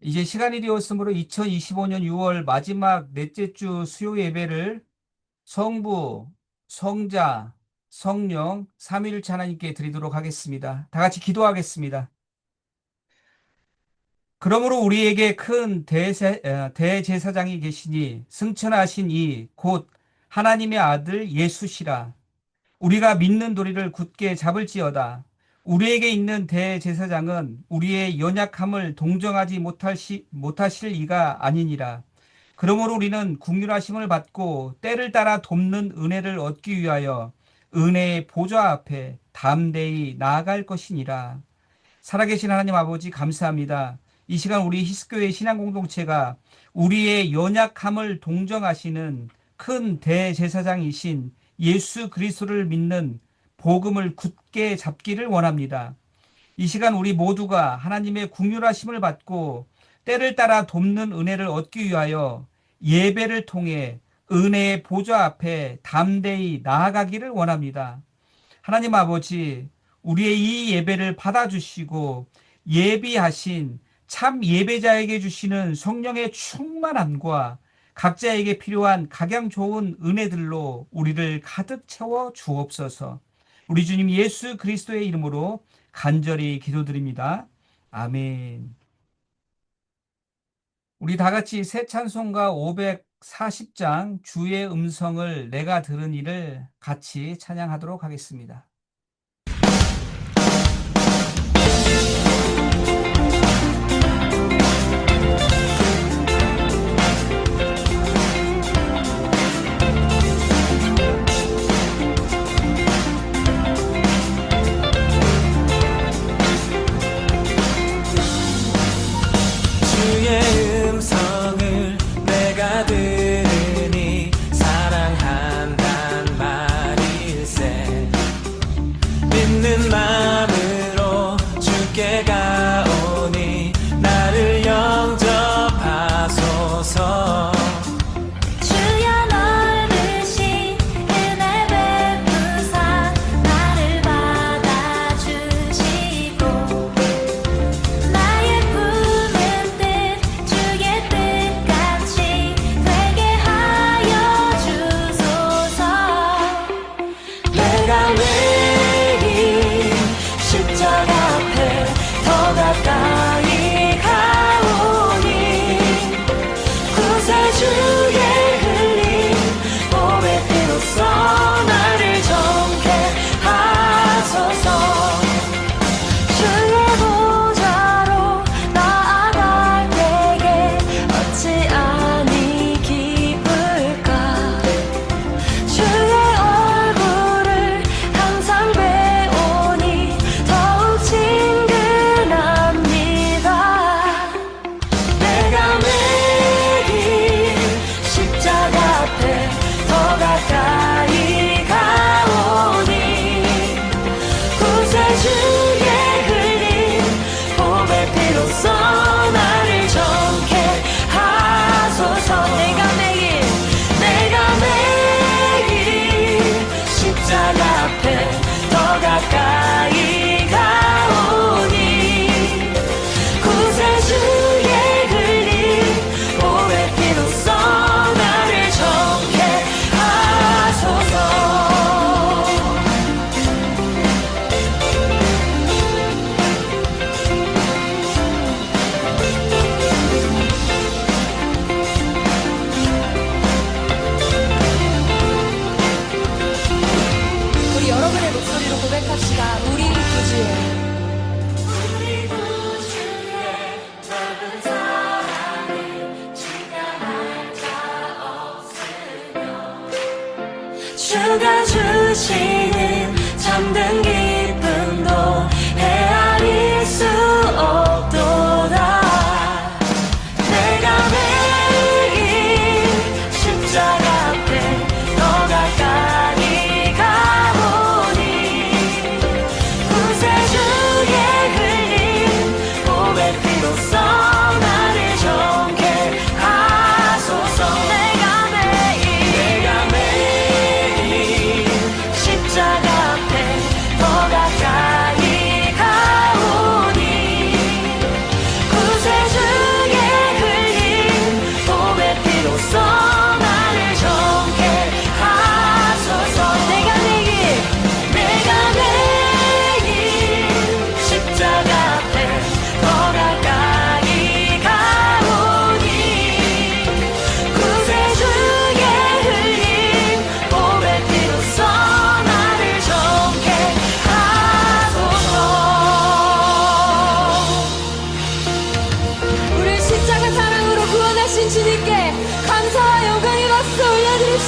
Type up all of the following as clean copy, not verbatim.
이제 시간이 되었으므로 2025년 6월 마지막 넷째 주 수요 예배를 성부, 성자, 성령, 삼위일체 하나님께 드리도록 하겠습니다. 다 같이 기도하겠습니다. 그러므로 우리에게 큰 대제사장이 계시니 승천하신 이 곧 하나님의 아들 예수시라. 우리가 믿는 도리를 굳게 잡을지어다. 우리에게 있는 대제사장은 우리의 연약함을 동정하지 못하실 이가 아니니라. 그러므로 우리는 긍휼하심을 받고 때를 따라 돕는 은혜를 얻기 위하여 은혜의 보좌 앞에 담대히 나아갈 것이니라. 살아계신 하나님 아버지 감사합니다. 이 시간 우리 히스교회 신앙 공동체가 우리의 연약함을 동정하시는 큰 대제사장이신 예수 그리스도를 믿는 복음을 굳게 잡기를 원합니다. 이 시간 우리 모두가 하나님의 긍휼하심을 받고 때를 따라 돕는 은혜를 얻기 위하여 예배를 통해 은혜의 보좌 앞에 담대히 나아가기를 원합니다. 하나님 아버지, 우리의 이 예배를 받아주시고 예비하신 참 예배자에게 주시는 성령의 충만함과 각자에게 필요한 각양 좋은 은혜들로 우리를 가득 채워 주옵소서. 우리 주님 예수 그리스도의 이름으로 간절히 기도드립니다. 아멘. 우리 다 같이 새 찬송가 540장 주의 음성을 내가 들으니를 같이 찬양하도록 하겠습니다. 주의 음성을 내가 들으니 사랑한단 말일세. 믿는 마음으로 주께 가오니 나를 영접하소서. 주여 넓으신 은혜 베푸사 나를 받아주시고 나의 품은 뜻 주의 뜻같이 되게 하여 주소서. 내가 매일 십자가 앞에 더 가까이 가오니 구세주의 흘린 몸의 피로써 나를 정케 하소서. 주의 보좌로 나아갈 때에 어찌하니 기쁠까. 주의 얼굴을 항상 배우니 더욱 친근합니다.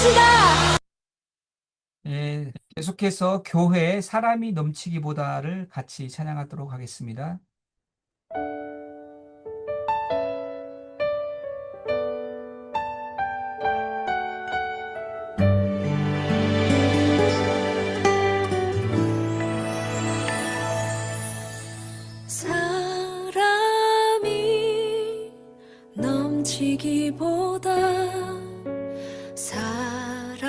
찬양하겠습니다. 예, 계속해서 교회에 사람이 넘치기보다를 같이 찬양하도록 하겠습니다. 사람이 넘치기보다 사랑이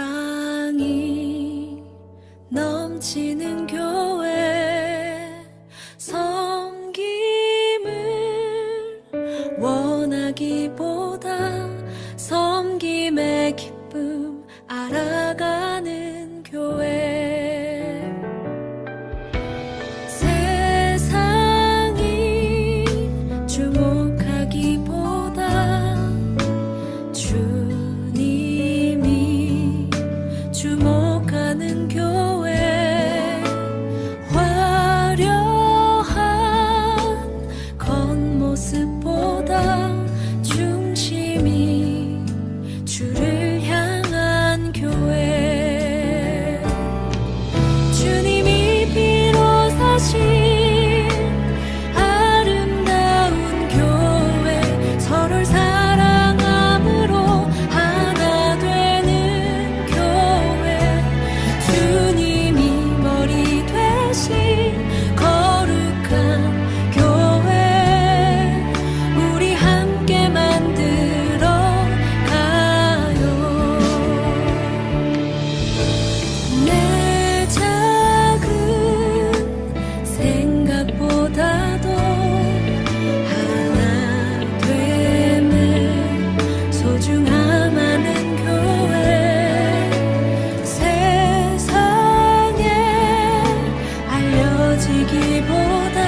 넘치는 교회, 섬김을 원하기보다 섬김의 기쁨 알아가는 교회, 세상이 주목하기보다 주님이 주목하는 교회, 화려한 겉모습보다 중심이 주를 향한 교회, 주님이 피로 사신 아름다운 교회, 서로를 사랑함으로 하나 되는 교회, 주님이 머리 되신 거룩한 교회, 우리 함께 만들어 가요. 내 작은 생각보다도 하나 됨을 소중함하는 교회, 세상에 알려지기보다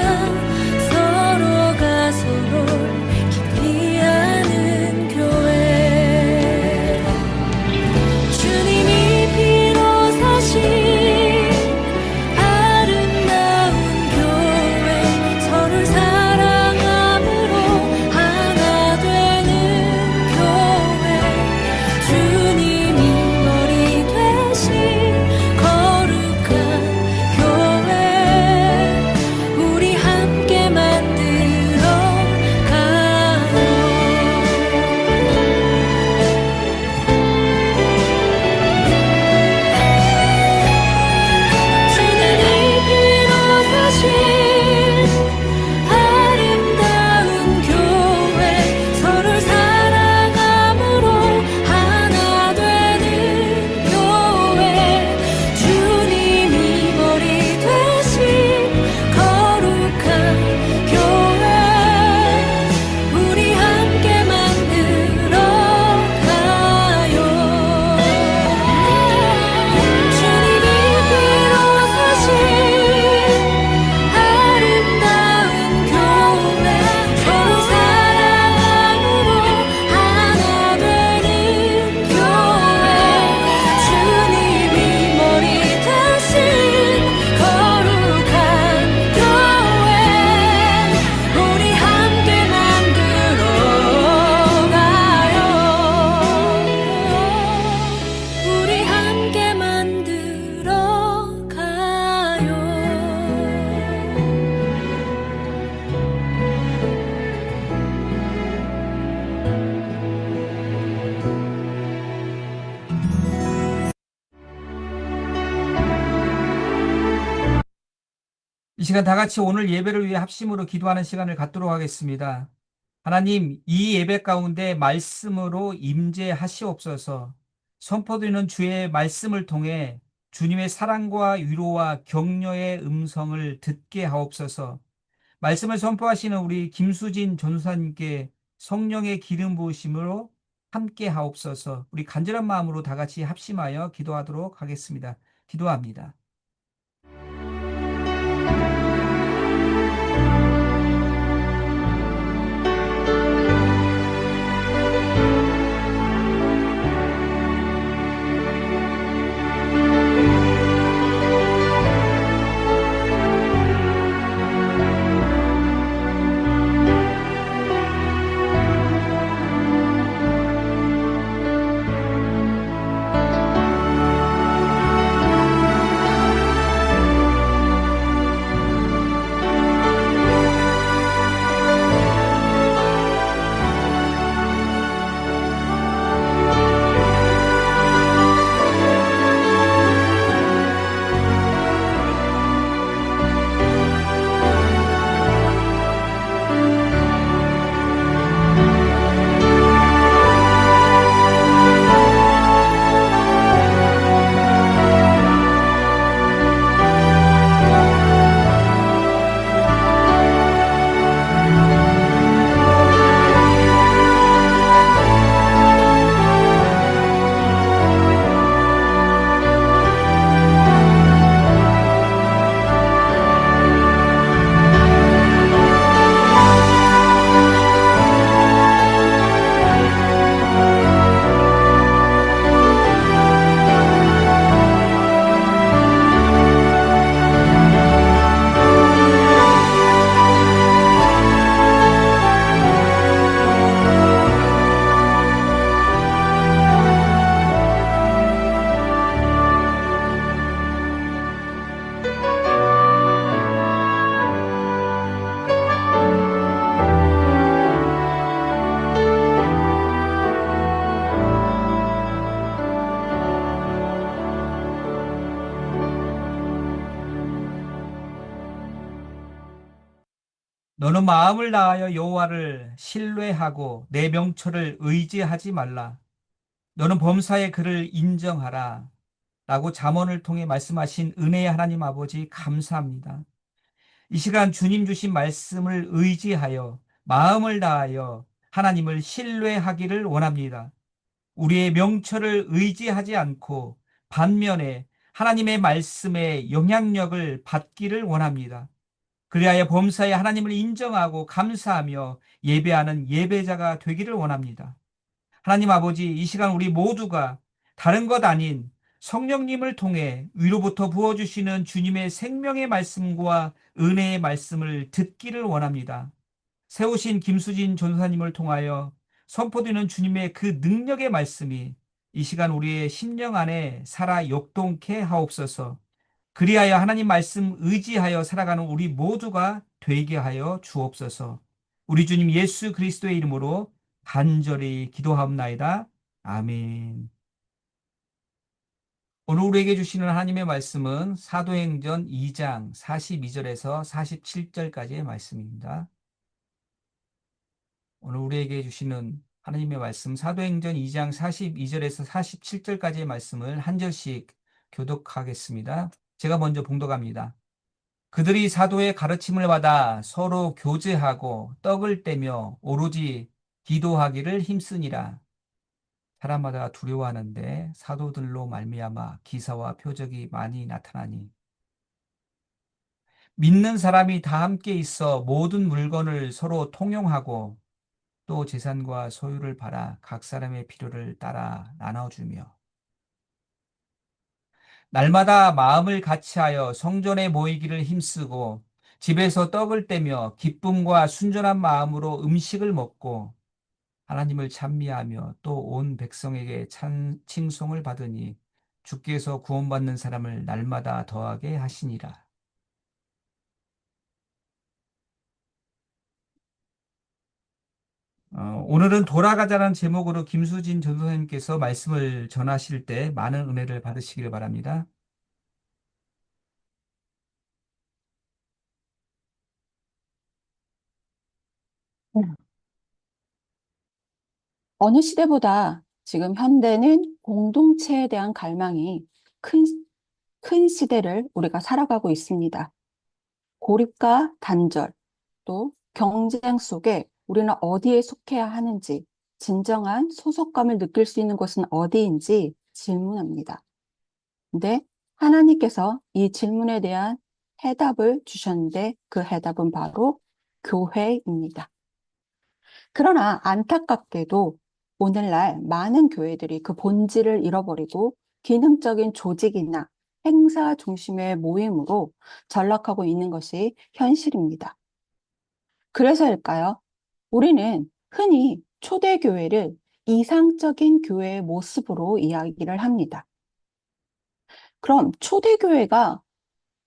서로가 서로를 깊이 아는 교회, 주님이 피로 사신 아름다운 교회, 서로를 사랑함으로 하나 되는 교회, 주님이 머리 되신 거룩한 교회, 우리 함께 만들어 가요. 주님이 피로 사신 아름다운 교회, 서로를 사랑함으로 하나 되는 교회, 주님이 머리 되신 거룩한 교회, 우리 함께 만들어 가요. 주님이 피로 사신 아름다운 교회, 서로 사랑함으로 하나 되는 교회, 주님이 머리 되신 거룩한 교회, 우리 함께 만들어 가요. 우리 함께 만들어 가요. 이 시간 다 같이 오늘 예배를 위해 합심으로 기도하는 시간을 갖도록 하겠습니다. 하나님, 이 예배 가운데 말씀으로 임재하시옵소서. 선포되는 주의 말씀을 통해 주님의 사랑과 위로와 격려의 음성을 듣게 하옵소서. 말씀을 선포하시는 우리 김수진 전사님께 성령의 기름 부으심으로 함께 하옵소서. 우리 간절한 마음으로 다 같이 합심하여 기도하도록 하겠습니다. 기도합니다. 너는 마음을 다하여 여호와를 신뢰하고 내 명철을 의지하지 말라. 너는 범사의 그를 인정하라. 라고 잠언을 통해 말씀하신 은혜의 하나님 아버지 감사합니다. 이 시간 주님 주신 말씀을 의지하여 마음을 다하여 하나님을 신뢰하기를 원합니다. 우리의 명철을 의지하지 않고 반면에 하나님의 말씀의 영향력을 받기를 원합니다. 그리하여 범사에 하나님을 인정하고 감사하며 예배하는 예배자가 되기를 원합니다. 하나님 아버지, 이 시간 우리 모두가 다른 것 아닌 성령님을 통해 위로부터 부어주시는 주님의 생명의 말씀과 은혜의 말씀을 듣기를 원합니다. 세우신 김수진 전사님을 통하여 선포되는 주님의 그 능력의 말씀이 이 시간 우리의 심령 안에 살아 역동케 하옵소서. 그리하여 하나님 말씀 의지하여 살아가는 우리 모두가 되게 하여 주옵소서. 우리 주님 예수 그리스도의 이름으로 간절히 기도하옵나이다. 아멘. 오늘 우리에게 주시는 하나님의 말씀은 사도행전 2장 42절에서 47절까지의 말씀입니다. 오늘 우리에게 주시는 하나님의 말씀 사도행전 2장 42절에서 47절까지의 말씀을 한 절씩 교독하겠습니다. 제가 먼저 봉독합니다. 그들이 사도의 가르침을 받아 서로 교제하고 떡을 떼며 오로지 기도하기를 힘쓰니라. 사람마다 두려워하는데 사도들로 말미암아 기사와 표적이 많이 나타나니 믿는 사람이 다 함께 있어 모든 물건을 서로 통용하고 또 재산과 소유를 팔아 각 사람의 필요를 따라 나눠주며 날마다 마음을 같이하여 성전에 모이기를 힘쓰고 집에서 떡을 떼며 기쁨과 순전한 마음으로 음식을 먹고 하나님을 찬미하며 또 온 백성에게 칭송을 받으니 주께서 구원받는 사람을 날마다 더하게 하시니라. 오늘은 돌아가자는 제목으로 김수진 전도사님께서 말씀을 전하실 때 많은 은혜를 받으시기를 바랍니다. 어느 시대보다 지금 현대는 공동체에 대한 갈망이 큰, 큰 시대를 우리가 살아가고 있습니다. 고립과 단절, 또 경쟁 속에 우리는 어디에 속해야 하는지, 진정한 소속감을 느낄 수 있는 곳은 어디인지 질문합니다. 근데 하나님께서 이 질문에 대한 해답을 주셨는데 그 해답은 바로 교회입니다. 그러나 안타깝게도 오늘날 많은 교회들이 그 본질을 잃어버리고 기능적인 조직이나 행사 중심의 모임으로 전락하고 있는 것이 현실입니다. 그래서일까요? 우리는 흔히 초대교회를 이상적인 교회의 모습으로 이야기를 합니다. 그럼 초대교회가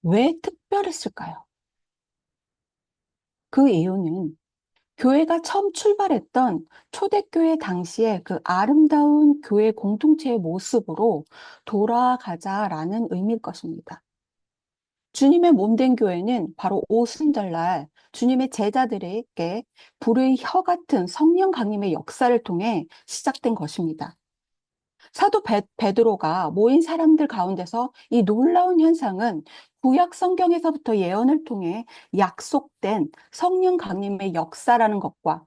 왜 특별했을까요? 그 이유는 교회가 처음 출발했던 초대교회 당시의 그 아름다운 교회 공동체의 모습으로 돌아가자라는 의미일 것입니다. 주님의 몸된 교회는 바로 오순절날 주님의 제자들에게 불의 혀 같은 성령 강림의 역사를 통해 시작된 것입니다. 사도 베드로가 모인 사람들 가운데서 이 놀라운 현상은 구약 성경에서부터 예언을 통해 약속된 성령 강림의 역사라는 것과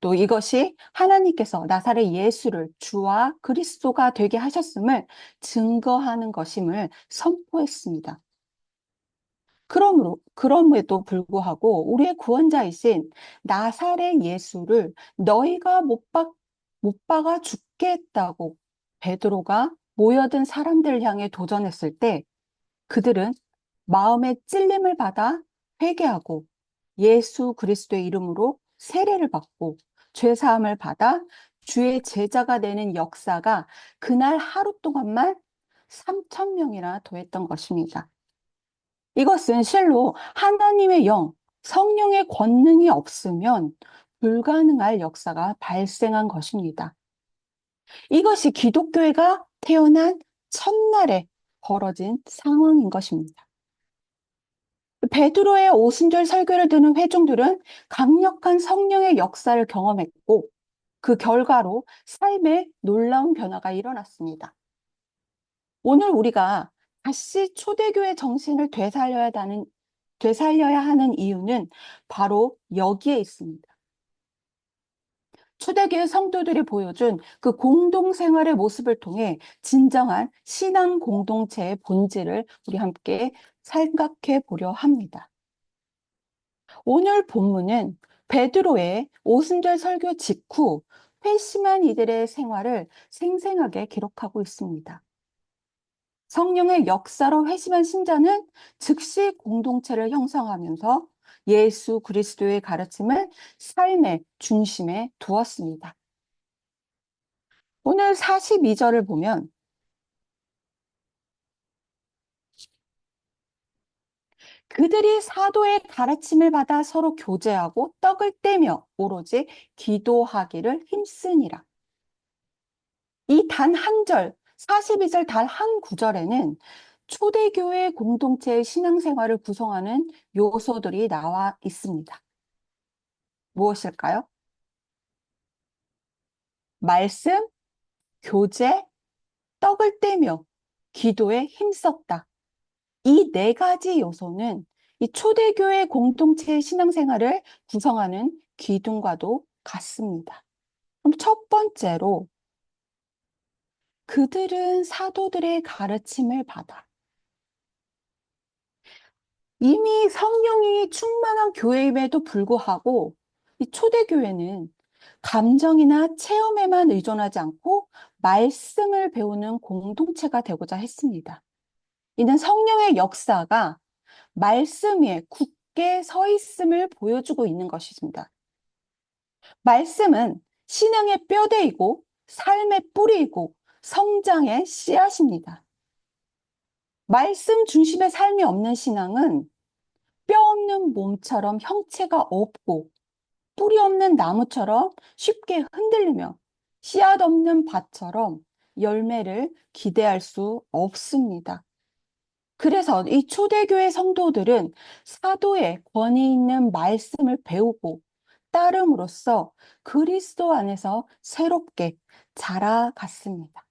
또 이것이 하나님께서 나사렛 예수를 주와 그리스도가 되게 하셨음을 증거하는 것임을 선포했습니다. 그럼에도 불구하고 우리의 구원자이신 나사렛 예수를 너희가 못 박아 죽게 했다고 베드로가 모여든 사람들을 향해 도전했을 때 그들은 마음의 찔림을 받아 회개하고 예수 그리스도의 이름으로 세례를 받고 죄사함을 받아 주의 제자가 되는 역사가 그날 하루 동안만 3,000명이나 더했던 것입니다. 이것은 실로 하나님의 영, 성령의 권능이 없으면 불가능할 역사가 발생한 것입니다. 이것이 기독교회가 태어난 첫날에 벌어진 상황인 것입니다. 베드로의 오순절 설교를 듣는 회중들은 강력한 성령의 역사를 경험했고 그 결과로 삶에 놀라운 변화가 일어났습니다. 오늘 우리가 다시 초대교회 정신을 되살려야 하는 이유는 바로 여기에 있습니다. 초대교회 성도들이 보여준 그 공동생활의 모습을 통해 진정한 신앙 공동체의 본질을 우리 함께 생각해 보려 합니다. 오늘 본문은 베드로의 오순절 설교 직후 회심한 이들의 생활을 생생하게 기록하고 있습니다. 성령의 역사로 회심한 신자는 즉시 공동체를 형성하면서 예수 그리스도의 가르침을 삶의 중심에 두었습니다. 오늘 42절을 보면 그들이 사도의 가르침을 받아 서로 교제하고 떡을 떼며 오로지 기도하기를 힘쓰니라. 이 단 한 절, 42절 단 한 구절에는 초대교회 공동체의 신앙생활을 구성하는 요소들이 나와 있습니다. 무엇일까요? 말씀, 교제, 떡을 떼며 기도에 힘썼다. 이 네 가지 요소는 이 초대교회 공동체의 신앙생활을 구성하는 기둥과도 같습니다. 그럼 첫 번째로 그들은 사도들의 가르침을 받아 이미 성령이 충만한 교회임에도 불구하고 이 초대교회는 감정이나 체험에만 의존하지 않고 말씀을 배우는 공동체가 되고자 했습니다. 이는 성령의 역사가 말씀 위에 굳게 서 있음을 보여주고 있는 것입니다. 말씀은 신앙의 뼈대이고 삶의 뿌리이고 성장의 씨앗입니다. 말씀 중심의 삶이 없는 신앙은 뼈 없는 몸처럼 형체가 없고 뿌리 없는 나무처럼 쉽게 흔들리며 씨앗 없는 밭처럼 열매를 기대할 수 없습니다. 그래서 이 초대교회 성도들은 사도의 권위 있는 말씀을 배우고 따름으로써 그리스도 안에서 새롭게 자라갔습니다.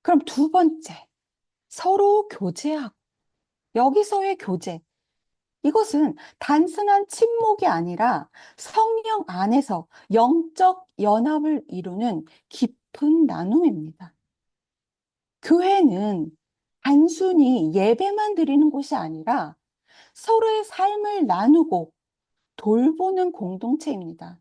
그럼 두 번째, 서로 교제하고 여기서의 교제. 이것은 단순한 침묵이 아니라 성령 안에서 영적 연합을 이루는 깊은 나눔입니다. 교회는 단순히 예배만 드리는 곳이 아니라 서로의 삶을 나누고 돌보는 공동체입니다.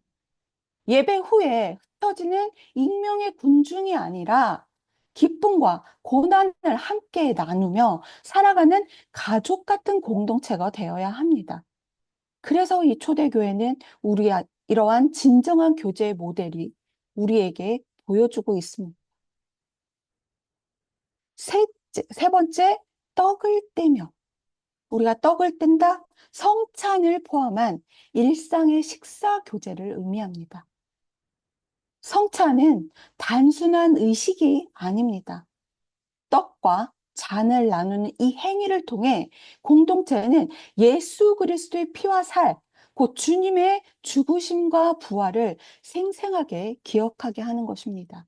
예배 후에 흩어지는 익명의 군중이 아니라 기쁨과 고난을 함께 나누며 살아가는 가족 같은 공동체가 되어야 합니다. 그래서 이 초대교회는 이러한 진정한 교제의 모델이 우리에게 보여주고 있습니다. 세 번째, 떡을 떼며. 우리가 떡을 뗀다? 성찬을 포함한 일상의 식사 교제를 의미합니다. 성찬은 단순한 의식이 아닙니다. 떡과 잔을 나누는 이 행위를 통해 공동체는 예수 그리스도의 피와 살, 곧 주님의 죽으심과 부활을 생생하게 기억하게 하는 것입니다.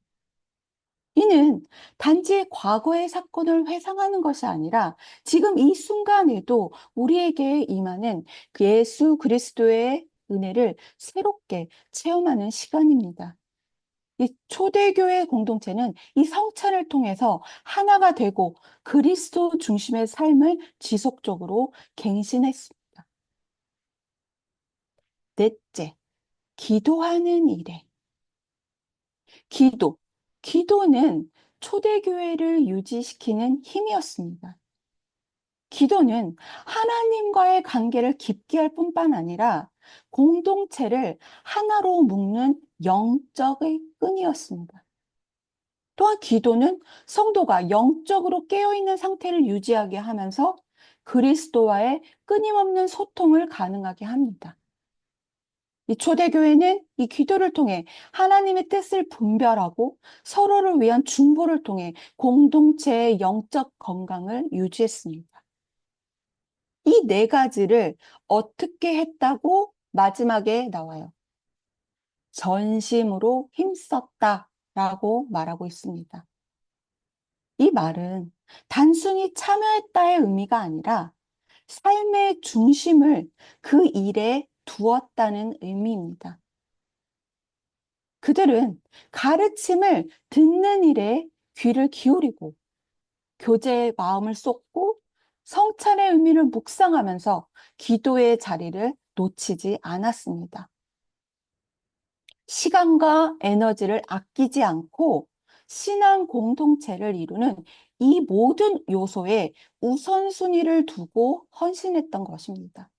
이는 단지 과거의 사건을 회상하는 것이 아니라 지금 이 순간에도 우리에게 임하는 그 예수 그리스도의 은혜를 새롭게 체험하는 시간입니다. 이 초대교회 공동체는 이 성찬을 통해서 하나가 되고 그리스도 중심의 삶을 지속적으로 갱신했습니다. 넷째, 기도하는 일에. 기도는 초대교회를 유지시키는 힘이었습니다. 기도는 하나님과의 관계를 깊게 할 뿐만 아니라 공동체를 하나로 묶는 영적의 끈이었습니다. 또한 기도는 성도가 영적으로 깨어있는 상태를 유지하게 하면서 그리스도와의 끊임없는 소통을 가능하게 합니다. 이 초대교회는 이 기도를 통해 하나님의 뜻을 분별하고 서로를 위한 중보를 통해 공동체의 영적 건강을 유지했습니다. 이 네 가지를 어떻게 했다고 마지막에 나와요. 전심으로 힘썼다라고 말하고 있습니다. 이 말은 단순히 참여했다의 의미가 아니라 삶의 중심을 그 일에 두었다는 의미입니다. 그들은 가르침을 듣는 일에 귀를 기울이고 교제의 마음을 쏟고 성찬의 의미를 묵상하면서 기도의 자리를 놓치지 않았습니다. 시간과 에너지를 아끼지 않고 신앙 공동체를 이루는 이 모든 요소에 우선순위를 두고 헌신했던 것입니다.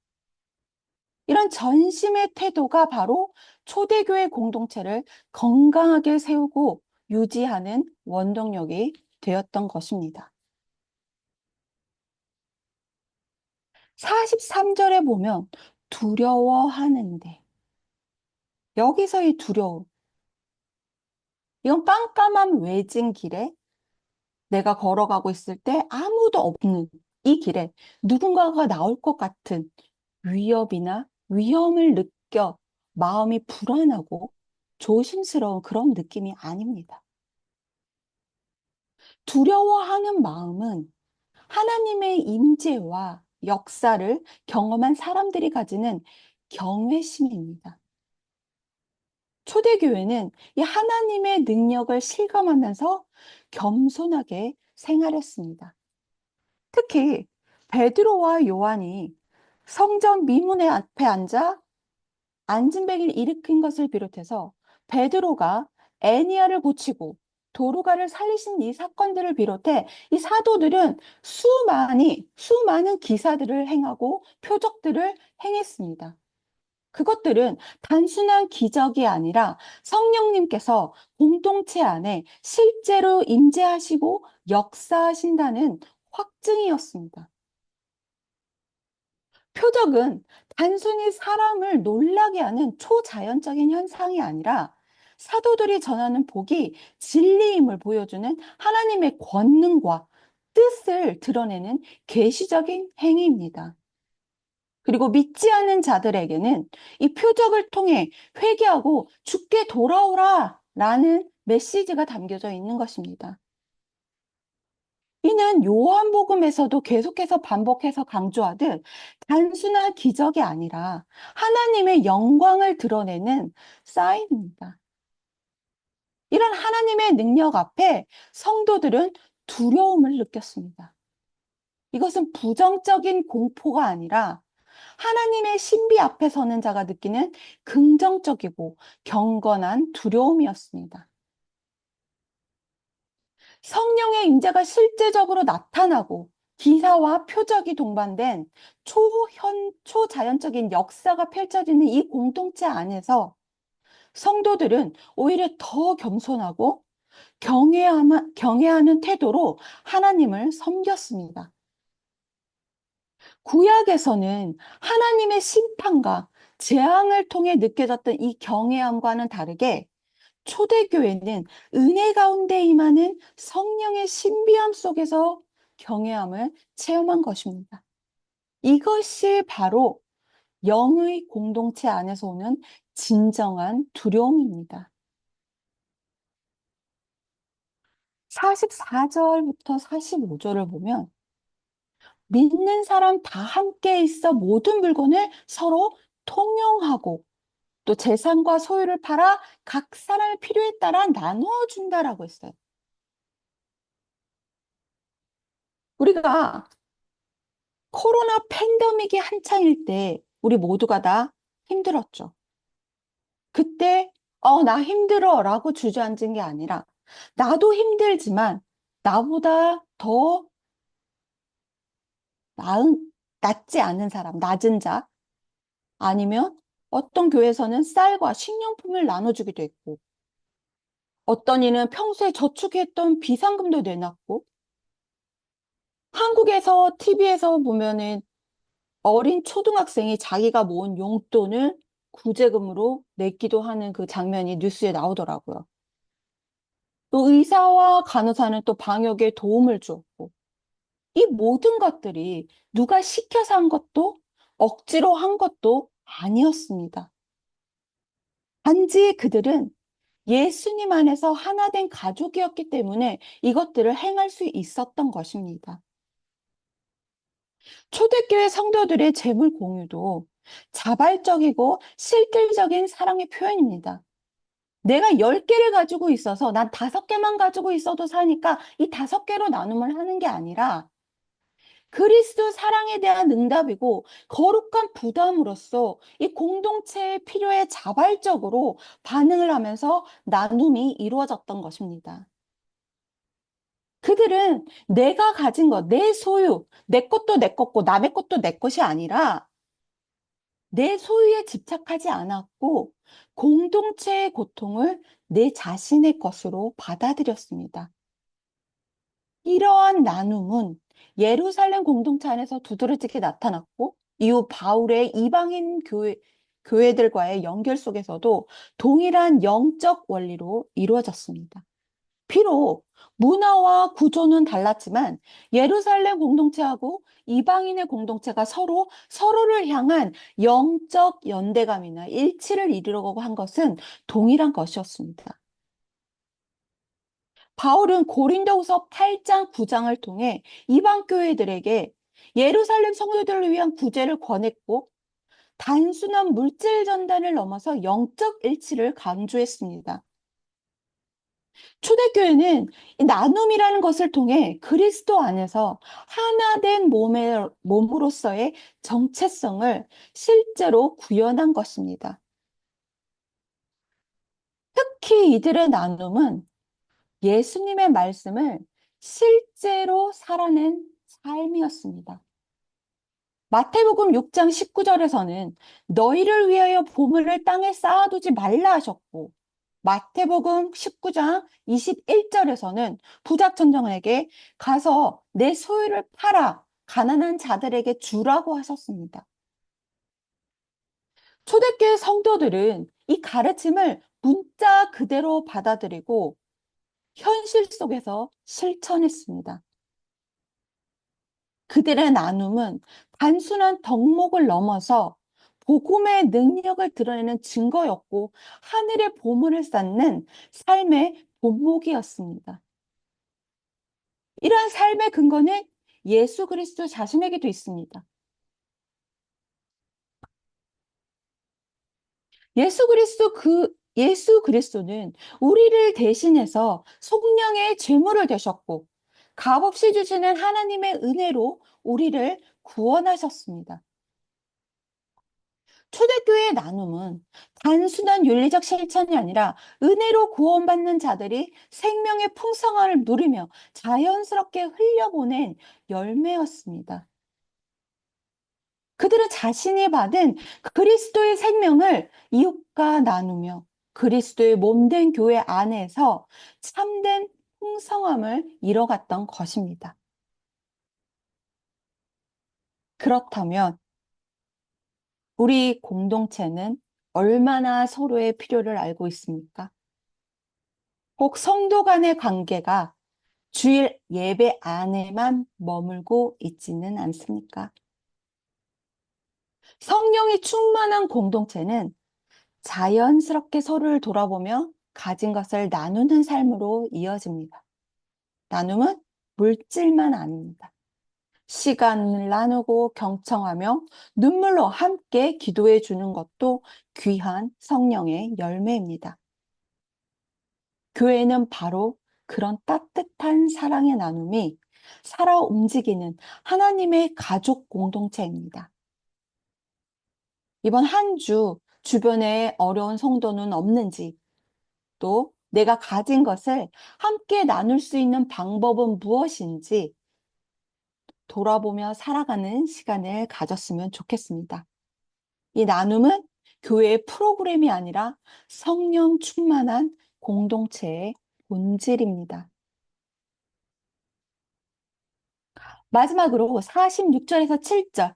이런 전심의 태도가 바로 초대교회 공동체를 건강하게 세우고 유지하는 원동력이 되었던 것입니다. 43절에 보면 두려워하는데, 여기서 이 두려움, 이건 깜깜한 외진 길에 내가 걸어가고 있을 때 아무도 없는 이 길에 누군가가 나올 것 같은 위협이나 위험을 느껴 마음이 불안하고 조심스러운 그런 느낌이 아닙니다. 두려워하는 마음은 하나님의 임재와 역사를 경험한 사람들이 가지는 경외심입니다. 초대교회는 이 하나님의 능력을 실감하면서 겸손하게 생활했습니다. 특히 베드로와 요한이 성전 미문의 앞에 앉아 안진뱅이를 일으킨 것을 비롯해서 베드로가 애니야를 고치고 도루가를 살리신 이 사건들을 비롯해 이 사도들은 수많은 기사들을 행하고 표적들을 행했습니다. 그것들은 단순한 기적이 아니라 성령님께서 공동체 안에 실제로 임재하시고 역사하신다는 확증이었습니다. 표적은 단순히 사람을 놀라게 하는 초자연적인 현상이 아니라 사도들이 전하는 복이 진리임을 보여주는 하나님의 권능과 뜻을 드러내는 계시적인 행위입니다. 그리고 믿지 않는 자들에게는 이 표적을 통해 회개하고 주께 돌아오라 라는 메시지가 담겨져 있는 것입니다. 이는 요한복음에서도 계속해서 반복해서 강조하듯 단순한 기적이 아니라 하나님의 영광을 드러내는 사인입니다. 이런 하나님의 능력 앞에 성도들은 두려움을 느꼈습니다. 이것은 부정적인 공포가 아니라 하나님의 신비 앞에 서는 자가 느끼는 긍정적이고 경건한 두려움이었습니다. 성령의 임재가 실제적으로 나타나고 기사와 표적이 동반된 초자연적인 역사가 펼쳐지는 이 공동체 안에서 성도들은 오히려 더 겸손하고 경외하는 태도로 하나님을 섬겼습니다. 구약에서는 하나님의 심판과 재앙을 통해 느껴졌던 이 경외함과는 다르게 초대교회는 은혜 가운데 임하는 성령의 신비함 속에서 경외함을 체험한 것입니다. 이것이 바로 영의 공동체 안에서 오는 진정한 두려움입니다. 44절부터 45절을 보면 믿는 사람 다 함께 있어 모든 물건을 서로 통용하고 또 재산과 소유를 팔아 각 사람의 필요에 따라 나누어준다라고 했어요. 우리가 코로나 팬데믹이 한창일 때 우리 모두가 다 힘들었죠. 그때 나 힘들어 라고 주저앉은 게 아니라 나도 힘들지만 나보다 더 낫지 않은 사람, 낮은 자 아니면 어떤 교회에서는 쌀과 식료품을 나눠주기도 했고 어떤 이는 평소에 저축했던 비상금도 내놨고 한국에서 TV에서 보면은 어린 초등학생이 자기가 모은 용돈을 구제금으로 냈기도 하는 그 장면이 뉴스에 나오더라고요. 또 의사와 간호사는 또 방역에 도움을 주었고 이 모든 것들이 누가 시켜서 한 것도 억지로 한 것도 아니었습니다. 단지 그들은 예수님 안에서 하나 된 가족이었기 때문에 이것들을 행할 수 있었던 것입니다. 초대교회 성도들의 재물 공유도 자발적이고 실질적인 사랑의 표현입니다. 내가 10개를 가지고 있어서 난 5개만 가지고 있어도 사니까 이 5개로 나눔을 하는 게 아니라 그리스도 사랑에 대한 응답이고 거룩한 부담으로써 이 공동체의 필요에 자발적으로 반응을 하면서 나눔이 이루어졌던 것입니다. 그들은 내가 가진 것, 내 소유, 내 것도 내 것고 남의 것도 내 것이 아니라 내 소유에 집착하지 않았고 공동체의 고통을 내 자신의 것으로 받아들였습니다. 이러한 나눔은 예루살렘 공동체 안에서 두드러지게 나타났고 이후 바울의 이방인 교회들과의 연결 속에서도 동일한 영적 원리로 이루어졌습니다. 비록 문화와 구조는 달랐지만 예루살렘 공동체하고 이방인의 공동체가 서로를 향한 영적 연대감이나 일치를 이루려고 한 것은 동일한 것이었습니다. 바울은 고린도후서 8장, 9장을 통해 이방 교회들에게 예루살렘 성도들을 위한 구제를 권했고 단순한 물질 전단을 넘어서 영적 일치를 강조했습니다. 초대교회는 이 나눔이라는 것을 통해 그리스도 안에서 하나 된 몸으로서의 정체성을 실제로 구현한 것입니다. 특히 이들의 나눔은 예수님의 말씀을 실제로 살아낸 삶이었습니다. 마태복음 6장 19절에서는 너희를 위하여 보물을 땅에 쌓아두지 말라 하셨고 마태복음 19장 21절에서는 부작천정에게 가서 내 소유를 팔아 가난한 자들에게 주라고 하셨습니다. 초대교회 성도들은 이 가르침을 문자 그대로 받아들이고 현실 속에서 실천했습니다. 그들의 나눔은 단순한 덕목을 넘어서 복음의 능력을 드러내는 증거였고 하늘의 보물을 쌓는 삶의 본목이었습니다. 이러한 삶의 근거는 예수 그리스도 자신에게도 있습니다. 예수 그리스도는 우리를 대신해서 속량의 제물을 되셨고 값없이 주시는 하나님의 은혜로 우리를 구원하셨습니다. 초대교회의 나눔은 단순한 윤리적 실천이 아니라 은혜로 구원받는 자들이 생명의 풍성함을 누리며 자연스럽게 흘려보낸 열매였습니다. 그들은 자신이 받은 그리스도의 생명을 이웃과 나누며 그리스도의 몸된 교회 안에서 참된 풍성함을 이뤄갔던 것입니다. 그렇다면 우리 공동체는 얼마나 서로의 필요를 알고 있습니까? 꼭 성도 간의 관계가 주일 예배 안에만 머물고 있지는 않습니까? 성령이 충만한 공동체는 자연스럽게 서로를 돌아보며 가진 것을 나누는 삶으로 이어집니다. 나눔은 물질만 아닙니다. 시간을 나누고 경청하며 눈물로 함께 기도해 주는 것도 귀한 성령의 열매입니다. 교회는 바로 그런 따뜻한 사랑의 나눔이 살아 움직이는 하나님의 가족 공동체입니다. 이번 한 주 주변에 어려운 성도는 없는지, 또 내가 가진 것을 함께 나눌 수 있는 방법은 무엇인지 돌아보며 살아가는 시간을 가졌으면 좋겠습니다. 이 나눔은 교회의 프로그램이 아니라 성령 충만한 공동체의 본질입니다. 마지막으로 46절에서 7절,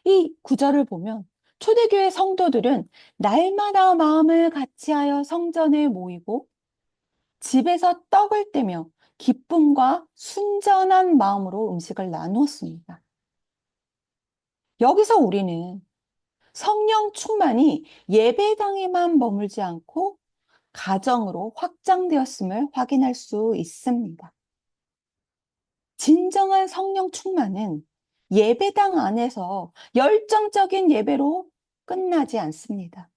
이 구절을 보면 초대교회 성도들은 날마다 마음을 같이하여 성전에 모이고 집에서 떡을 떼며 기쁨과 순전한 마음으로 음식을 나누었습니다. 여기서 우리는 성령 충만이 예배당에만 머물지 않고 가정으로 확장되었음을 확인할 수 있습니다. 진정한 성령 충만은 예배당 안에서 열정적인 예배로 끝나지 않습니다.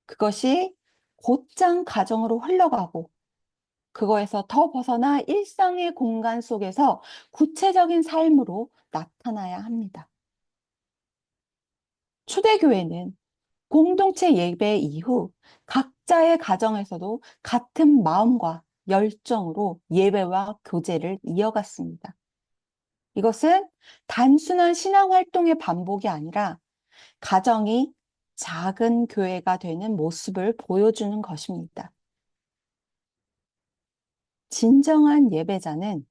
그것이 곧장 가정으로 흘러가고 그거에서 더 벗어나 일상의 공간 속에서 구체적인 삶으로 나타나야 합니다. 초대교회는 공동체 예배 이후 각자의 가정에서도 같은 마음과 열정으로 예배와 교제를 이어갔습니다. 이것은 단순한 신앙 활동의 반복이 아니라 가정이 작은 교회가 되는 모습을 보여주는 것입니다. 진정한 예배자는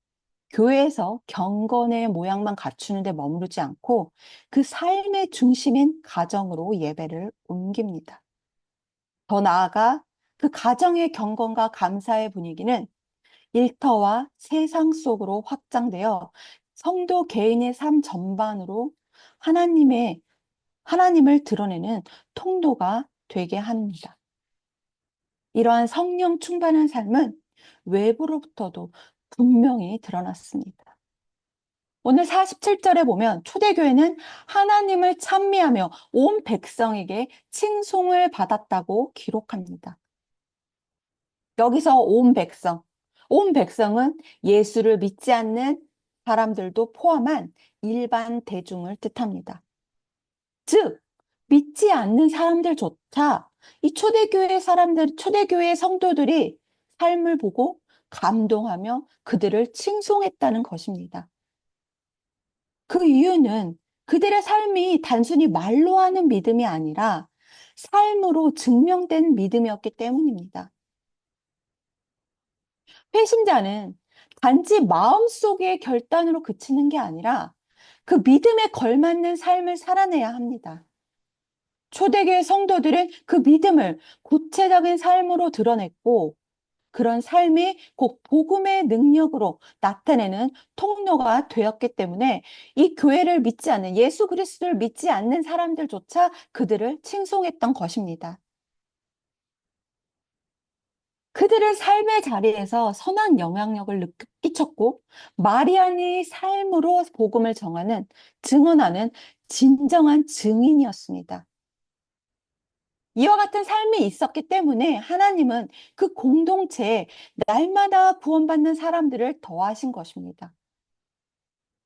교회에서 경건의 모양만 갖추는 데 머무르지 않고 그 삶의 중심인 가정으로 예배를 옮깁니다. 더 나아가 그 가정의 경건과 감사의 분위기는 일터와 세상 속으로 확장되어 성도 개인의 삶 전반으로 하나님을 드러내는 통로가 되게 합니다. 이러한 성령 충만한 삶은 외부로부터도 분명히 드러났습니다. 오늘 47절에 보면 초대교회는 하나님을 찬미하며 온 백성에게 칭송을 받았다고 기록합니다. 여기서 온 백성은 예수를 믿지 않는 사람들도 포함한 일반 대중을 뜻합니다. 즉, 믿지 않는 사람들조차 이 초대교회 성도들이 삶을 보고 감동하며 그들을 칭송했다는 것입니다. 그 이유는 그들의 삶이 단순히 말로 하는 믿음이 아니라 삶으로 증명된 믿음이었기 때문입니다. 회심자는 단지 마음속의 결단으로 그치는 게 아니라 그 믿음에 걸맞는 삶을 살아내야 합니다. 초대교회 성도들은 그 믿음을 구체적인 삶으로 드러냈고 그런 삶이 곧 복음의 능력으로 나타내는 통로가 되었기 때문에 이 교회를 믿지 않는 예수 그리스도를 믿지 않는 사람들조차 그들을 칭송했던 것입니다. 그들의 삶의 자리에서 선한 영향력을 끼쳤고 마리아의 삶으로 복음을 증언하는 진정한 증인이었습니다. 이와 같은 삶이 있었기 때문에 하나님은 그 공동체에 날마다 구원받는 사람들을 더하신 것입니다.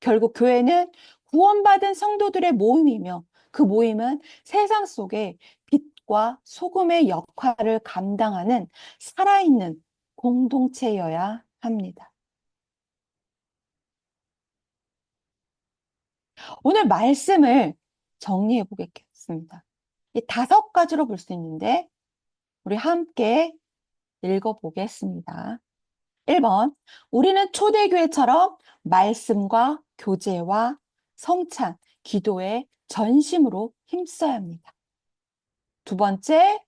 결국 교회는 구원받은 성도들의 모임이며 그 모임은 세상 속에 빛과 소금의 역할을 감당하는 살아있는 공동체여야 합니다. 오늘 말씀을 정리해 보겠습니다. 이 5가지로 볼 수 있는데 우리 함께 읽어보겠습니다. 1번, 우리는 초대교회처럼 말씀과 교제와 성찬, 기도에 전심으로 힘써야 합니다. 2번째,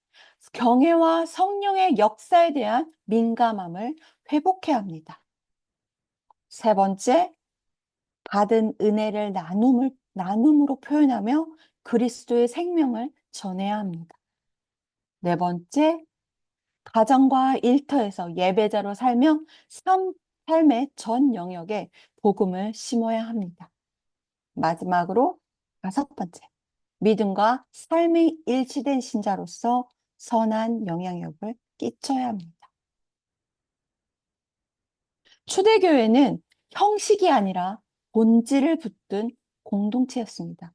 경외와 성령의 역사에 대한 민감함을 회복해야 합니다. 3번째, 받은 은혜를 나눔으로 표현하며 그리스도의 생명을 전해야 합니다. 4번째, 가정과 일터에서 예배자로 살며 삶의 전 영역에 복음을 심어야 합니다. 마지막으로 5번째, 믿음과 삶이 일치된 신자로서 선한 영향력을 끼쳐야 합니다. 초대교회는 형식이 아니라 본질을 붙든 공동체였습니다.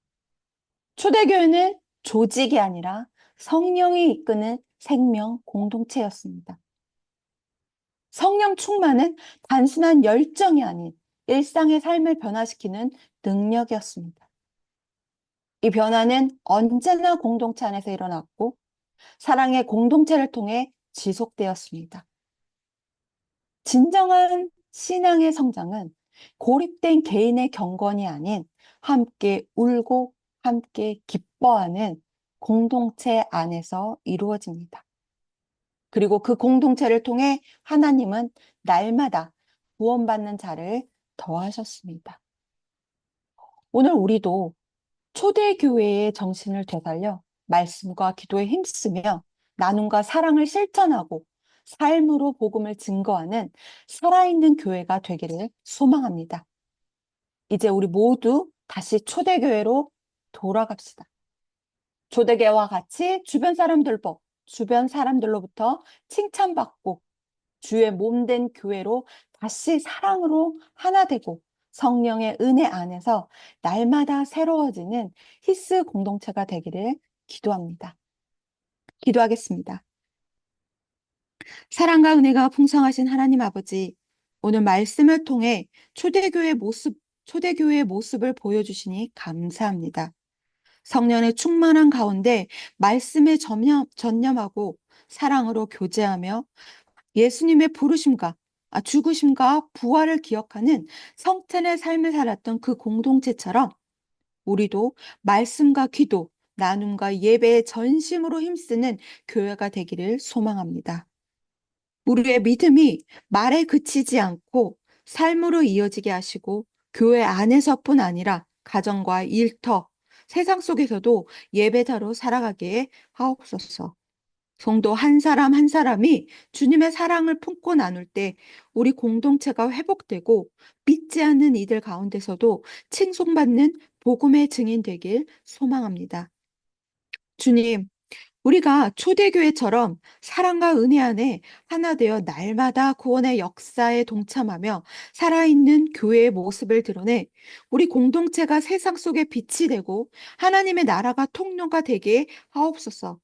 초대교회는 조직이 아니라 성령이 이끄는 생명 공동체였습니다. 성령 충만은 단순한 열정이 아닌 일상의 삶을 변화시키는 능력이었습니다. 이 변화는 언제나 공동체 안에서 일어났고 사랑의 공동체를 통해 지속되었습니다. 진정한 신앙의 성장은 고립된 개인의 경건이 아닌 함께 울고 함께 기뻐하는 공동체 안에서 이루어집니다. 그리고 그 공동체를 통해 하나님은 날마다 구원받는 자를 더하셨습니다. 오늘 우리도 초대교회의 정신을 되살려 말씀과 기도에 힘쓰며 나눔과 사랑을 실천하고 삶으로 복음을 증거하는 살아있는 교회가 되기를 소망합니다. 이제 우리 모두 다시 초대교회로 돌아갑시다. 초대교회와 같이 주변 사람들로부터 칭찬받고 주의 몸된 교회로 다시 사랑으로 하나 되고 성령의 은혜 안에서 날마다 새로워지는 히스 공동체가 되기를 기도합니다. 기도하겠습니다. 사랑과 은혜가 풍성하신 하나님 아버지, 오늘 말씀을 통해 초대교회의 모습을 보여주시니 감사합니다. 성령의 충만한 가운데 말씀에 전념하고 사랑으로 교제하며 예수님의 부르심과 죽으심과 부활을 기억하는 성찬의 삶을 살았던 그 공동체처럼 우리도 말씀과 기도, 나눔과 예배에 전심으로 힘쓰는 교회가 되기를 소망합니다. 우리의 믿음이 말에 그치지 않고 삶으로 이어지게 하시고 교회 안에서뿐 아니라 가정과 일터, 세상 속에서도 예배자로 살아가게 하옵소서. 성도 한 사람 한 사람이 주님의 사랑을 품고 나눌 때 우리 공동체가 회복되고 믿지 않는 이들 가운데서도 칭송받는 복음의 증인 되길 소망합니다. 주님, 우리가 초대교회처럼 사랑과 은혜 안에 하나 되어 날마다 구원의 역사에 동참하며 살아있는 교회의 모습을 드러내 우리 공동체가 세상 속에 빛이 되고 하나님의 나라가 통로가 되게 하옵소서.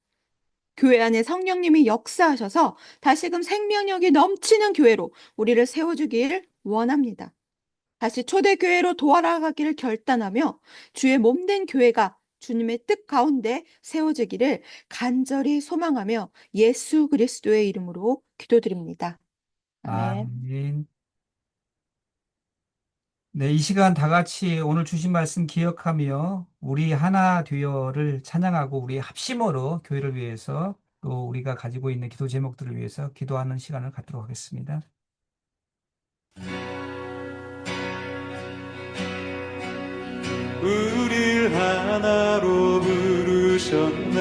교회 안에 성령님이 역사하셔서 다시금 생명력이 넘치는 교회로 우리를 세워주길 원합니다. 다시 초대교회로 돌아가기를 결단하며 주의 몸된 교회가 주님의 뜻 가운데 세워지기를 간절히 소망하며 예수 그리스도의 이름으로 기도드립니다. 아멘. 아멘. 네, 이 시간 다 같이 오늘 주신 말씀 기억하며 우리 하나 되어를 찬양하고 우리 합심으로 교회를 위해서 또 우리가 가지고 있는 기도 제목들을 위해서 기도하는 시간을 갖도록 하겠습니다. 우릴 하나로 부르셨네.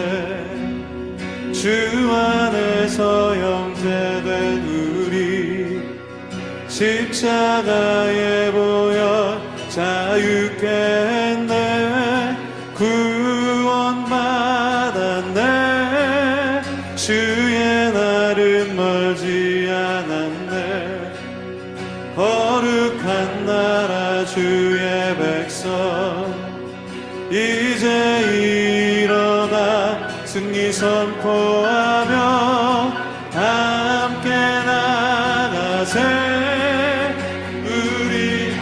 주 안에서 형제된 우리 십자가에 보여 자유케 했네. 구원받았네. 주의 날은 멀지 않았네. 거룩한 나라 주의 백성 이제 일어나 승리 선포하며 함께 나가세. 우리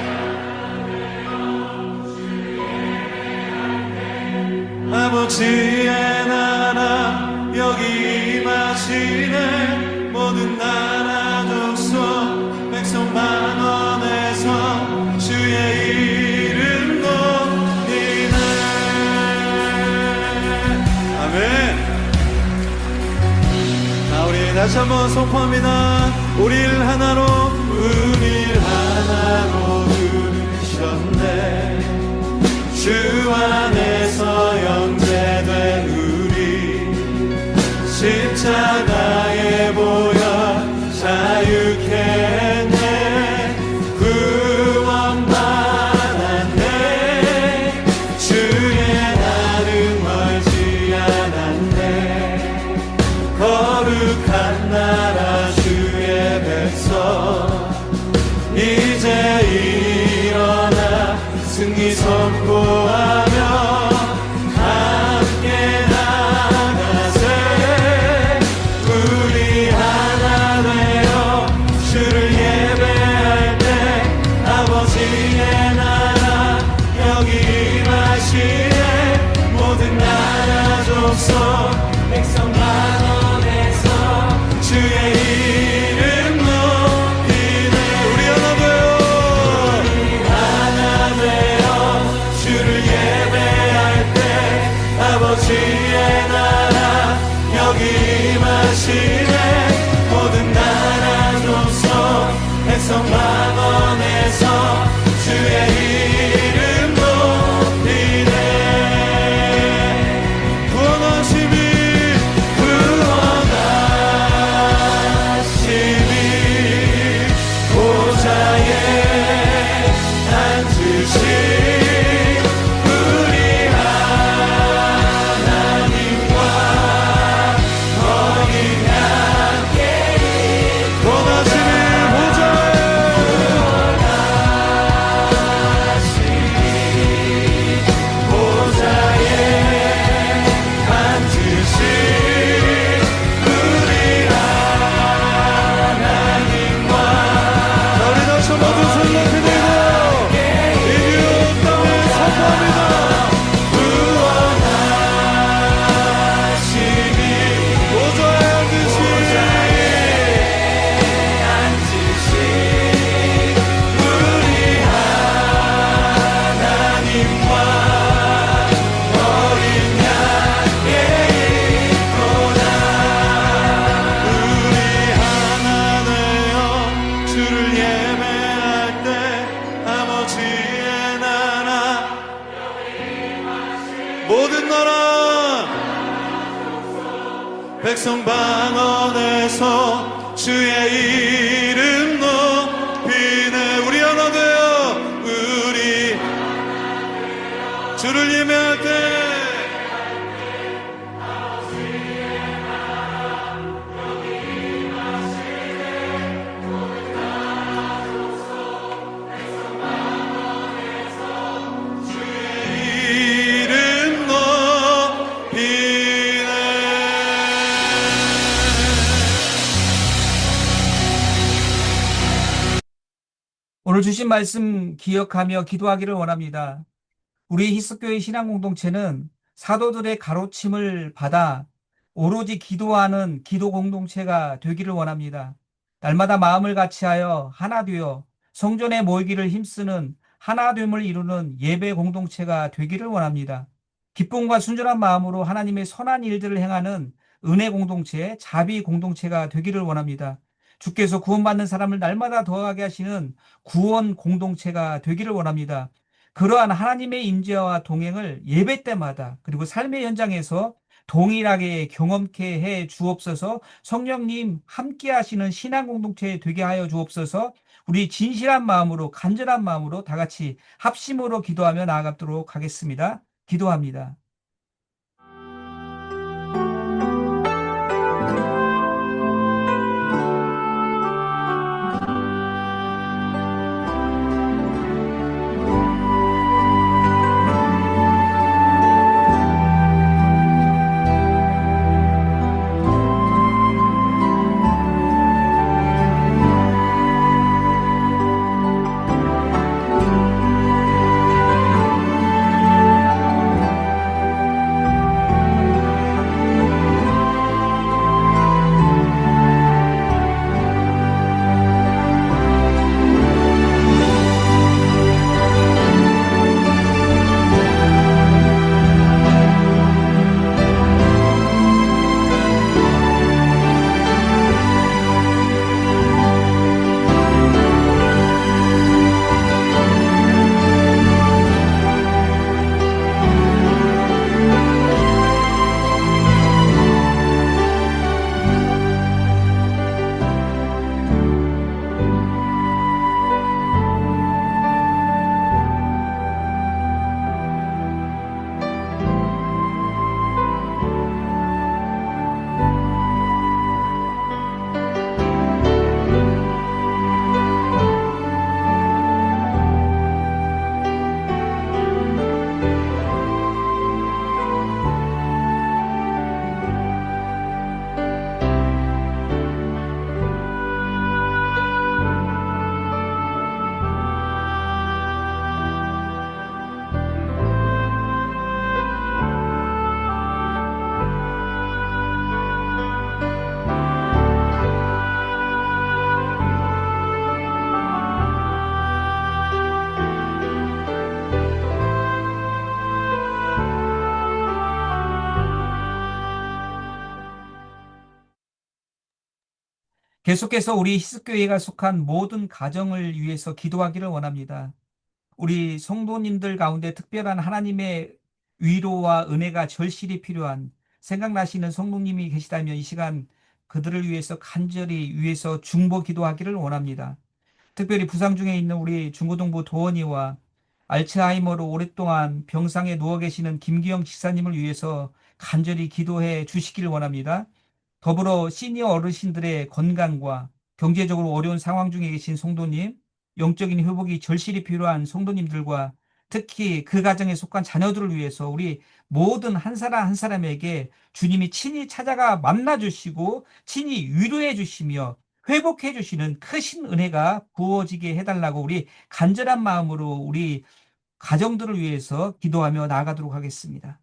아버지의 나라 여기 임하시네. 모든 나라 족속 백성 만원에서 주의 이름 높이네. 아멘. 자, 우리 다시 한번 선포합니다. 우릴 하나로 부르셨네. 주 안에서 형제된 우리 십자가에 보여 자유케 했네. 구원받았네. 주의 날은 멀지 않았네. 거룩한 나라 주의 백성 이제 일어나 승리 선포하며 함께 나가세. 우리 하나 되어 주를 예배할 때 아버지의 나라 여기 임하시네. 모든 나라 족속 백성 만원에서 주의 이름 높이네. 우리 하나 되어 주를 예배할 때 아버지의 나라 여기 임하시네. 백성 방언에서 주의 이름 높이네. 우리 하나 되어 우리 주를 예배할 때 이름 높이네. 오늘 주신 말씀 기억하며 기도하기를 원합니다. 우리 히스교회 신앙공동체는 사도들의 가르침을 받아 오로지 기도하는 기도 공동체가 되기를 원합니다. 날마다 마음을 같이하여 하나 되어 성전에 모이기를 힘쓰는 하나됨을 이루는 예배 공동체가 되기를 원합니다. 기쁨과 순전한 마음으로 하나님의 선한 일들을 행하는 은혜 공동체, 자비 공동체가 되기를 원합니다. 주께서 구원받는 사람을 날마다 더하게 하시는 구원 공동체가 되기를 원합니다. 그러한 하나님의 임재와 동행을 예배 때마다 그리고 삶의 현장에서 동일하게 경험케 해 주옵소서. 성령님 함께 하시는 신앙 공동체 되게 하여 주옵소서. 우리 진실한 마음으로 간절한 마음으로 다 같이 합심으로 기도하며 나아가도록 하겠습니다. 기도합니다. 계속해서 우리 히스교회가 속한 모든 가정을 위해서 기도하기를 원합니다. 우리 성도님들 가운데 특별한 하나님의 위로와 은혜가 절실히 필요한 생각나시는 성도님이 계시다면 이 시간 그들을 위해서 간절히 위해서 중보 기도하기를 원합니다. 특별히 부상 중에 있는 우리 중고등부 도원이와 알츠하이머로 오랫동안 병상에 누워 계시는 김기영 집사님을 위해서 간절히 기도해 주시기를 원합니다. 더불어 시니어 어르신들의 건강과 경제적으로 어려운 상황 중에 계신 성도님, 영적인 회복이 절실히 필요한 성도님들과 특히 그 가정에 속한 자녀들을 위해서 우리 모든 한 사람 한 사람에게 주님이 친히 찾아가 만나 주시고 친히 위로해 주시며 회복해 주시는 크신 은혜가 부어지게 해달라고 우리 간절한 마음으로 우리 가정들을 위해서 기도하며 나아가도록 하겠습니다.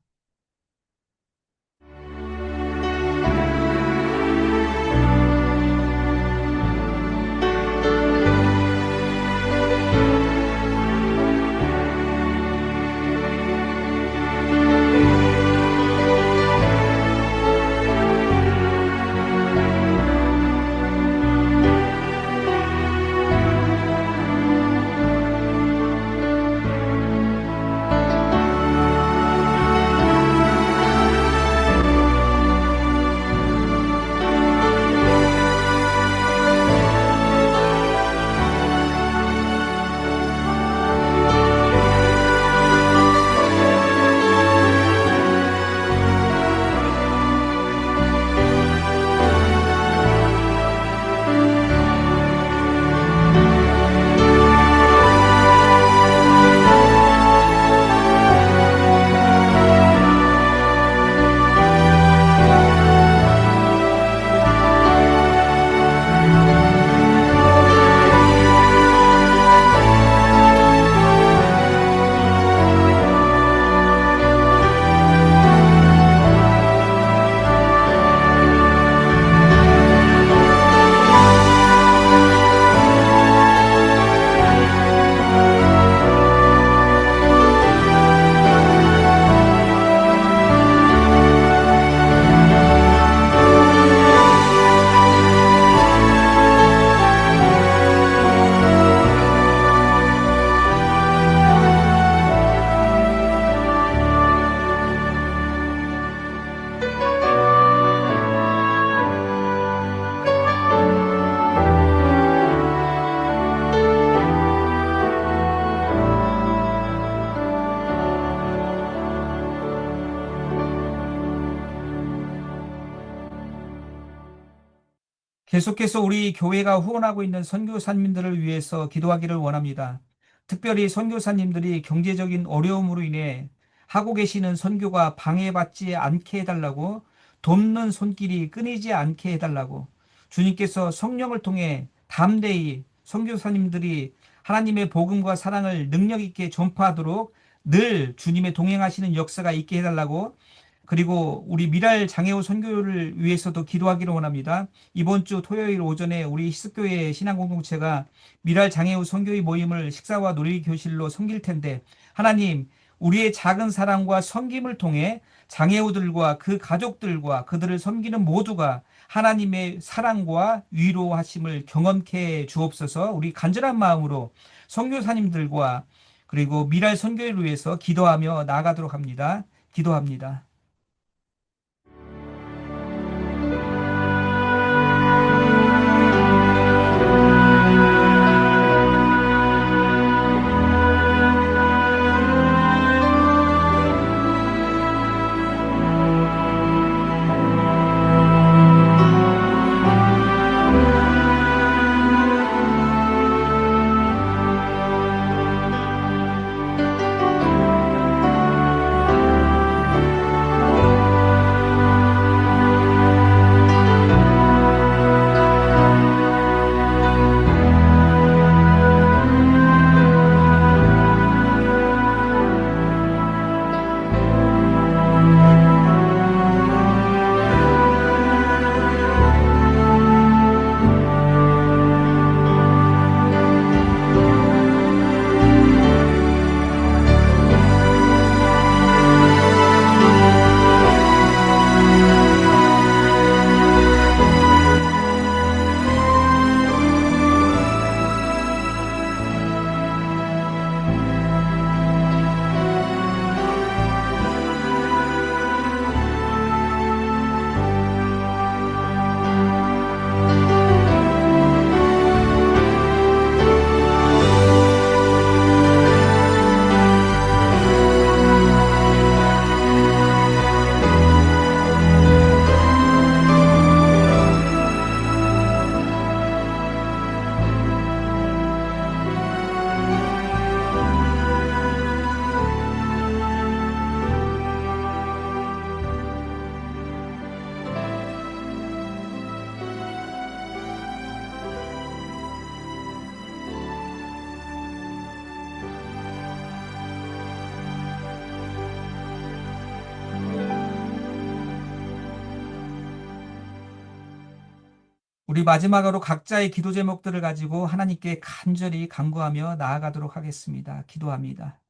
계속해서 우리 교회가 후원하고 있는 선교사님들을 위해서 기도하기를 원합니다. 특별히 선교사님들이 경제적인 어려움으로 인해 하고 계시는 선교가 방해받지 않게 해달라고, 돕는 손길이 끊이지 않게 해달라고, 주님께서 성령을 통해 담대히 선교사님들이 하나님의 복음과 사랑을 능력 있게 전파하도록 늘 주님의 동행하시는 역사가 있게 해달라고, 그리고 우리 미랄 장애우 선교를 위해서도 기도하기를 원합니다. 이번 주 토요일 오전에 우리 희숙교회 신앙공동체가 미랄 장애우 선교의 모임을 식사와 놀이교실로 섬길 텐데, 하나님, 우리의 작은 사랑과 섬김을 통해 장애우들과 그 가족들과 그들을 섬기는 모두가 하나님의 사랑과 위로하심을 경험케 해 주옵소서. 우리 간절한 마음으로 선교사님들과 그리고 미랄 선교를 위해서 기도하며 나아가도록 합니다. 기도합니다. 우리 마지막으로 각자의 기도 제목들을 가지고 하나님께 간절히 간구하며 나아가도록 하겠습니다. 기도합니다.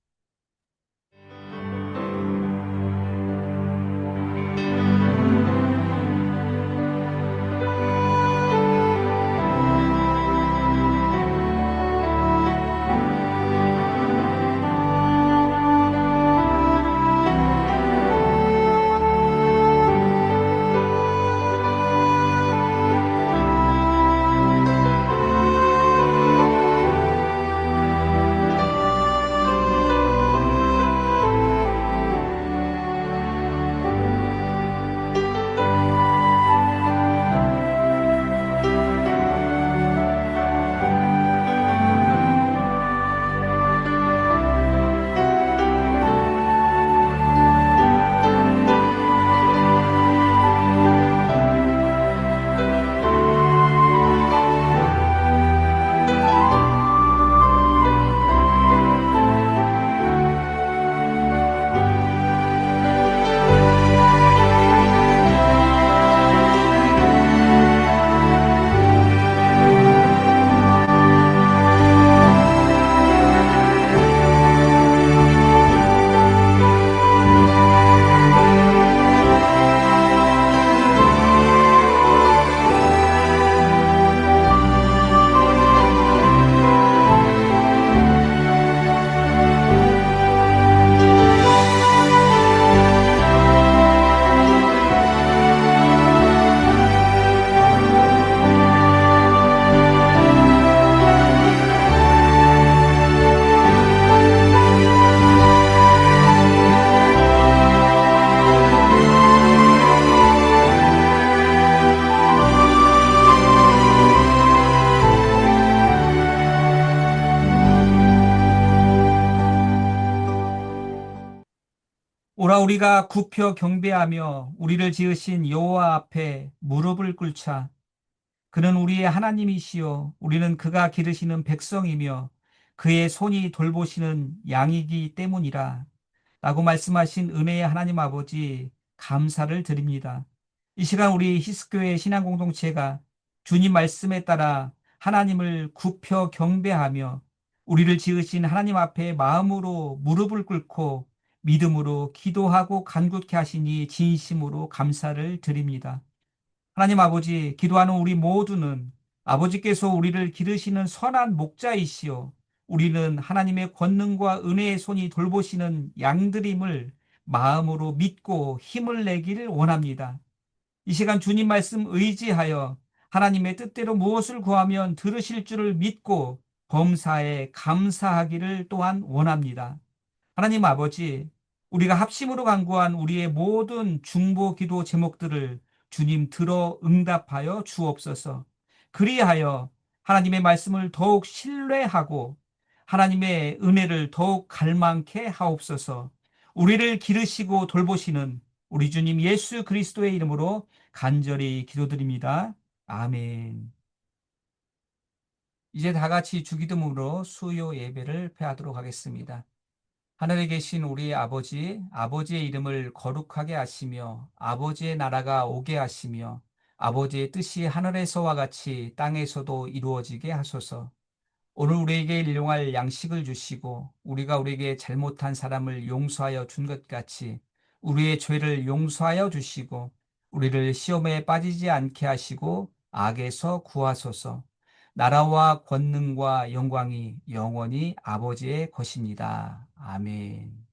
아바, 우리가 굽혀 경배하며 우리를 지으신 여호와 앞에 무릎을 꿇자. 그는 우리의 하나님이시요 우리는 그가 기르시는 백성이며 그의 손이 돌보시는 양이기 때문이라. 라고 말씀하신 은혜의 하나님 아버지, 감사를 드립니다. 이 시간 우리 히스교회 신앙 공동체가 주님 말씀에 따라 하나님을 굽혀 경배하며 우리를 지으신 하나님 앞에 마음으로 무릎을 꿇고 믿음으로 기도하고 간구케 하시니 진심으로 감사를 드립니다. 하나님 아버지, 기도하는 우리 모두는 아버지께서 우리를 기르시는 선한 목자이시오 우리는 하나님의 권능과 은혜의 손이 돌보시는 양들임을 마음으로 믿고 힘을 내기를 원합니다. 이 시간 주님 말씀 의지하여 하나님의 뜻대로 무엇을 구하면 들으실 줄을 믿고 범사에 감사하기를 또한 원합니다. 하나님 아버지, 우리가 합심으로 간구한 우리의 모든 중보 기도 제목들을 주님 들어 응답하여 주옵소서. 그리하여 하나님의 말씀을 더욱 신뢰하고 하나님의 은혜를 더욱 갈망케 하옵소서. 우리를 기르시고 돌보시는 우리 주님 예수 그리스도의 이름으로 간절히 기도드립니다. 아멘. 이제 다 같이 주기도문으로 수요 예배를 폐하도록 하겠습니다. 하늘에 계신 우리 아버지, 아버지의 이름을 거룩하게 하시며 아버지의 나라가 오게 하시며 아버지의 뜻이 하늘에서와 같이 땅에서도 이루어지게 하소서. 오늘 우리에게 일용할 양식을 주시고 우리가 우리에게 잘못한 사람을 용서하여 준 것 같이 우리의 죄를 용서하여 주시고 우리를 시험에 빠지지 않게 하시고 악에서 구하소서. 나라와 권능과 영광이 영원히 아버지의 것입니다. 아멘.